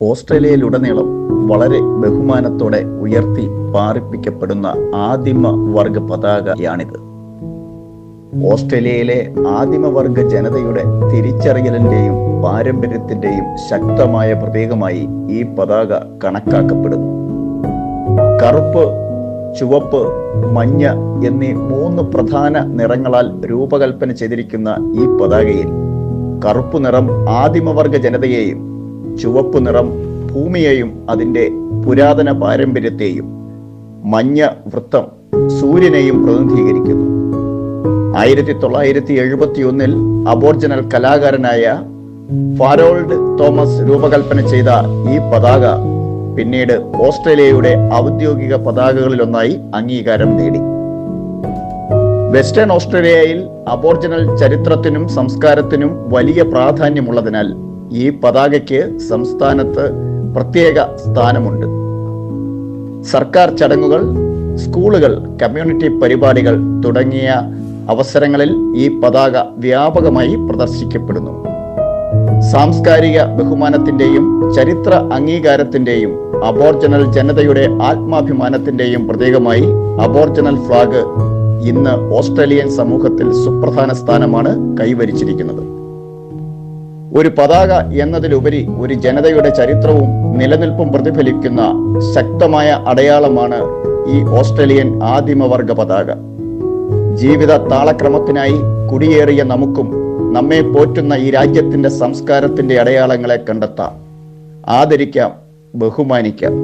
ഓസ്ട്രേലിയയിലുടനീളം വളരെ ബഹുമാനത്തോടെ ഉയർത്തി പാറിപ്പിക്കപ്പെടുന്ന ആദിമ വർഗ പതാകയാണിത്. ഓസ്ട്രേലിയയിലെ ആദിമവർഗ ജനതയുടെ തിരിച്ചറിയലിന്റെയും പാരമ്പര്യത്തിന്റെയും ശക്തമായ പ്രതീകമായി ഈ പതാക കണക്കാക്കപ്പെടുന്നു. കറുപ്പ്, ചുവപ്പ്, മഞ്ഞ എന്നീ 3 പ്രധാന നിറങ്ങളാൽ രൂപകൽപ്പന ചെയ്തിരിക്കുന്ന ഈ പതാകയിൽ കറുപ്പ് നിറം ആദിമവർഗ ജനതയെയും, ചുവപ്പ് നിറം ഭൂമിയെയും അതിൻ്റെ പുരാതന പാരമ്പര്യത്തെയും, മഞ്ഞ വൃത്തം സൂര്യനെയും പ്രതിനിധീകരിക്കുന്നു. 1971 അബോർജിനൽ കലാകാരനായ ഫാരോൾഡ് തോമസ് രൂപകൽപ്പന ചെയ്ത ഈ പതാക പിന്നീട് ഓസ്ട്രേലിയയുടെ ഔദ്യോഗിക പതാകകളിലൊന്നായി അംഗീകാരം നേടി. വെസ്റ്റേൺ ഓസ്ട്രേലിയയിൽ അബോർജിനൽ ചരിത്രത്തിനും സംസ്കാരത്തിനും വലിയ പ്രാധാന്യമുള്ളതിനാൽ ഈ പതാകയ്ക്ക് സംസ്ഥാനത്ത് പ്രത്യേക സ്ഥാനമുണ്ട്. സർക്കാർ ചടങ്ങുകൾ, സ്കൂളുകൾ, കമ്മ്യൂണിറ്റി പരിപാടികൾ തുടങ്ങിയ അവസരങ്ങളിൽ ഈ പതാക വ്യാപകമായി പ്രദർശിക്കപ്പെടുന്നു. സാംസ്കാരിക ബഹുമാനത്തിന്റെയും ചരിത്ര അംഗീകാരത്തിന്റെയും അബോർജിനൽ ജനതയുടെ ആത്മാഭിമാനത്തിന്റെയും പ്രതീകമായി അബോർജിനൽ ഫ്ലാഗ് ഇന്ന് ഓസ്ട്രേലിയൻ സമൂഹത്തിൽ സുപ്രധാന സ്ഥാനമാണ് കൈവരിച്ചിരിക്കുന്നത്. ഒരു പതാക എന്നതിലുപരി ഒരു ജനതയുടെ ചരിത്രവും നിലനിൽപ്പും പ്രതിഫലിക്കുന്ന ശക്തമായ അടയാളമാണ് ഈ ഓസ്ട്രേലിയൻ ആദിമവർഗ പതാക. ജീവിത താളക്രമത്തിനായി കുടിയേറിയ നമുക്കും നമ്മെ പോറ്റുന്ന ഈ രാജ്യത്തിന്റെ സംസ്കാരത്തിന്റെ അടയാളങ്ങളെ കണ്ടെത്താം, ആദരിക്കാം, ബഹുമാനിക്കാം.